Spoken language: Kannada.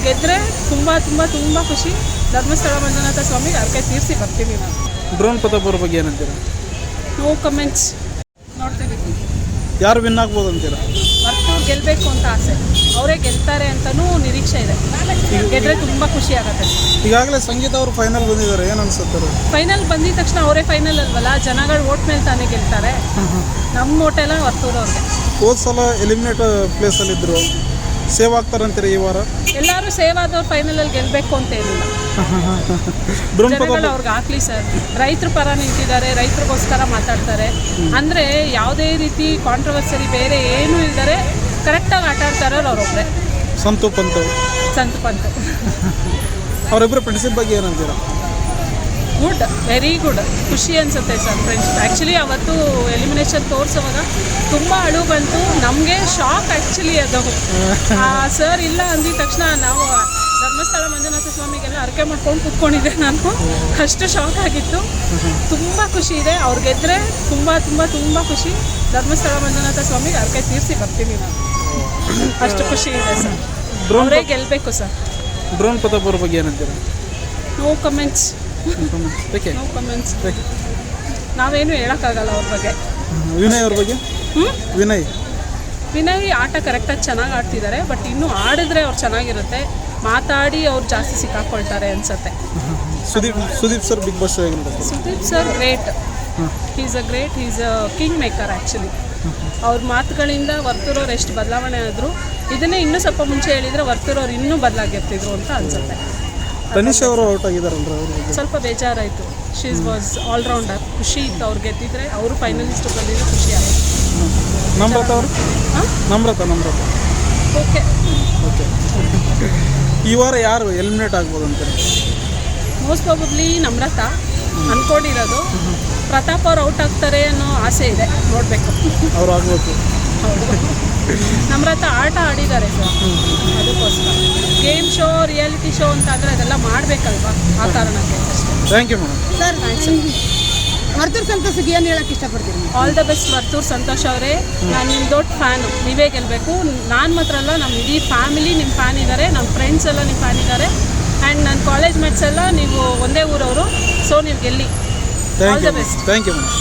ಗೆದ್ದರೆ ತುಂಬ ತುಂಬ ತುಂಬ ಖುಷಿ. ಧರ್ಮಸ್ಥಳ ಮಂಜುನಾಥ ಸ್ವಾಮಿಗೆ ಹರಕೆ ತೀರಿಸಿ ಬರ್ತೀವಿ ನಾವು. ಡ್ರೋನ್ ಪ್ರತಾಪ್ ಅವ್ರ ಬಗ್ಗೆ ಏನಂತೀರಾ? No comments. ನೋಡ್ತೀವಿ ಯಾರು ವಿನ್ ಆಗ್ಬೋದು ಅಂತೀರಾ? ವರ್ತೂರು ಗೆಲ್ಲಬೇಕು ಅಂತ ಆಸೆ, ಅವರೇ ಗೆಲ್ತಾರೆ ಅಂತಲೂ ನಿರೀಕ್ಷೆ ಇದೆ. ಗೆದ್ದರೆ ತುಂಬ ಖುಷಿ ಆಗುತ್ತೆ. ಈಗಾಗಲೇ ಸಂಗೀತ ಅವರು ಫೈನಲ್ ಬಂದಿದ್ದಾರೆ, ಏನು ಅನ್ಸುತ್ತಾರೆ? ಫೈನಲ್ ಬಂದಿದ ತಕ್ಷಣ ಅವರೇ ಫೈನಲ್ ಅಲ್ವಲ್ಲ, ಜನಗಳು ಓಟ್ ಮೇಲೆ ತಾನೇ ಗೆಲ್ತಾರೆ. ನಮ್ಮ ಓಟೆಲ್ಲ ವರ್ತೂರು ಅವ್ರಿಗೆ. ಹೋದ ಸಲ ಎಲಿಮಿನೇಟ್ ಪ್ಲೇಸಲ್ಲಿದ್ದರು, ಸೇವ್ ಆಗ್ತಾರಂತೀರಿ ಈ ವಾರ? ಎಲ್ಲರೂ ಸೇವ್ ಆದವ್ರು ಫೈನಲಲ್ಲಿ ಗೆಲ್ಲಬೇಕು ಅಂತ ಏನಿಲ್ಲ. ಜನಗಳು ಅವ್ರಿಗೆ ಹಾಕ್ಲಿ ಸರ್. ರೈತರ ಪರ ನಿಂತಿದ್ದಾರೆ, ರೈತರಿಗೋಸ್ಕರ ಮಾತಾಡ್ತಾರೆ. ಅಂದರೆ ಯಾವುದೇ ರೀತಿ ಕಾಂಟ್ರವರ್ಸರಿ ಬೇರೆ ಏನೂ ಇಲ್ದರೆ ಕರೆಕ್ಟಾಗಿ ಆಟ ಆಡ್ತಾರೋ ಅವರೊಬ್ಬರೇ. ಸಂತು ಪಂತ್ ಅವರಿಬ್ಬರು ಫ್ರೆಂಡ್ಶಿಪ್ ಬಗ್ಗೆ ಏನಂತೀರಾ? Good, very good. ಖುಷಿ ಅನಿಸುತ್ತೆ ಸರ್ ಫ್ರೆಂಡ್ಶಿಪ್. ಆ್ಯಕ್ಚುಲಿ ಅವತ್ತು ಎಲಿಮಿನೇಷನ್ ತೋರಿಸುವಾಗ ತುಂಬ ಅಳು ಬಂತು. ನಮಗೆ ಶಾಕ್ ಆ್ಯಕ್ಚುಲಿ ಅದು. ಸರ್ ಇಲ್ಲ ಅಂದಿದ ತಕ್ಷಣ ನಾವು ಧರ್ಮಸ್ಥಳ ಮಂಜುನಾಥ ಸ್ವಾಮಿಗೆಲ್ಲ ಹರಕೆ ಮಾಡ್ಕೊಂಡು ಕೂತ್ಕೊಂಡಿದ್ದೆ ನಾನು. ಅಷ್ಟು ಶಾಕ್ ಆಗಿತ್ತು. ತುಂಬ ಖುಷಿ ಇದೆ. ಅವ್ರು ಗೆದ್ದರೆ ತುಂಬ ತುಂಬ ತುಂಬ ಖುಷಿ. ಧರ್ಮಸ್ಥಳ ಮಂಜುನಾಥ ಸ್ವಾಮಿಗೆ ಹರಕೆ ತೀರಿಸಿ ಬರ್ತೀವಿ ನಾವು. ಅಷ್ಟು ಖುಷಿ ಇದೆ ಸರ್. ಅವರೇ ಗೆಲ್ಲಬೇಕು ಸರ್. ಡ್ರೋನ್ ಪ್ರತಾಪ್ ಅವ್ರ ಬಗ್ಗೆ ಏನಂತೀರಾ? No comments. No comments. ನಾವೇನು ಹೇಳೋಕ್ಕಾಗಲ್ಲ ಅವ್ರ ಬಗ್ಗೆ. ವಿನಯ್ ಅವ್ರ ಬಗ್ಗೆ? ವಿನಯ್ ಆಟ ಕರೆಕ್ಟಾಗಿ ಚೆನ್ನಾಗಿ ಆಡ್ತಿದ್ದಾರೆ. ಬಟ್ ಇನ್ನೂ ಆಡಿದ್ರೆ ಅವ್ರು ಚೆನ್ನಾಗಿರುತ್ತೆ. ಮಾತಾಡಿ ಅವ್ರು ಜಾಸ್ತಿ ಸಿಕ್ಕಾಕೊಳ್ತಾರೆ ಅನ್ಸುತ್ತೆ. Sudeep sir Bigg Boss Sudeep sir great. Is a kingmaker actually. ಅವ್ರ ಮಾತುಗಳಿಂದ ವರ್ತೂರವ್ರು ಎಷ್ಟು ಬದಲಾವಣೆ ಆದರು. ಇದನ್ನೇ ಇನ್ನೂ ಸ್ವಲ್ಪ ಮುಂಚೆ ಹೇಳಿದರೆ ವರ್ತೂರವ್ರು ಇನ್ನೂ ಬದಲಾಗಿರ್ತಿದ್ರು ಅಂತ ಅನ್ಸುತ್ತೆ. ತನಿಷಾ ಅವರು ಔಟ್ ಆಗಿದ್ದಾರಲ್ರ, ಸ್ವಲ್ಪ ಬೇಜಾರಾಯಿತು. She's was all rounder. ಖುಷಿ ಇತ್ತು ಅವ್ರು ಗೆದ್ದಿದ್ರೆ. ಅವರು ಫೈನಲಿಸ್ಟ್ ಬಂದಿದ್ದು ಖುಷಿ ಆಯಿತು. ನಮ್ರತ ಅವರು? ನಮ್ರತ ಓಕೆ. ಈ ವಾರ ಯಾರು ಎಲಿಮಿನೇಟ್ ಆಗ್ಬೋದು ಅಂತಾರೆ? ಮೋಸ್ಟ್ ಪ್ರಾಬಬ್ಲಿ ನಮ್ರತ ಅಂದ್ಕೊಂಡಿರೋದು. ಪ್ರತಾಪ್ ಅವ್ರು ಔಟ್ ಆಗ್ತಾರೆ ಅನ್ನೋ ಆಸೆ ಇದೆ, ನೋಡಬೇಕು. ಅವ್ರು ಆಗಬೇಕು. ಹೌದು, ನಮ್ರತ ಆಟ ಆಡಿದ್ದಾರೆ ಸರ್. ಅದಕ್ಕೋಸ್ಕರ ಗೇಮ್ ಶೋ, ರಿಯಾಲಿಟಿ ಶೋ ಅಂತ ಅಂದರೆ ಅದೆಲ್ಲ ಮಾಡಬೇಕಲ್ವಾ, ಆ ಕಾರಣಕ್ಕೆ ಅಷ್ಟೇ. Thank you madam. Sir thanks. Varthur ಸಂತೋಷಕ್ಕೆ ಏನು ಹೇಳಕ್ಕೆ ಇಷ್ಟಪಡ್ತೀನಿ? All the best Varthur Santosh ಅವರೇ. ನಾನು ನಿಮ್ಮ ದೊಡ್ಡ ಫ್ಯಾನು. ನೀವೇ ಗೆಲ್ಲಬೇಕು. ನಾನು ಮಾತ್ರ ಅಲ್ಲ, ನಮ್ಮ ಇಡೀ ಫ್ಯಾಮಿಲಿ ನಿಮ್ಮ ಫ್ಯಾನ್ ಇದ್ದಾರೆ. ನಮ್ಮ ಫ್ರೆಂಡ್ಸ್ ಎಲ್ಲ ನಿಮ್ಮ ಫ್ಯಾನ್ ಇದ್ದಾರೆ. ಆ್ಯಂಡ್ ನನ್ನ ಕಾಲೇಜ್ ಮೇಟ್ಸ್ ಎಲ್ಲ ನೀವು ಒಂದೇ ಊರವರು. ಸೊ ನೀವು ಗೆಲ್ಲಿ. All the best. Thank you madam.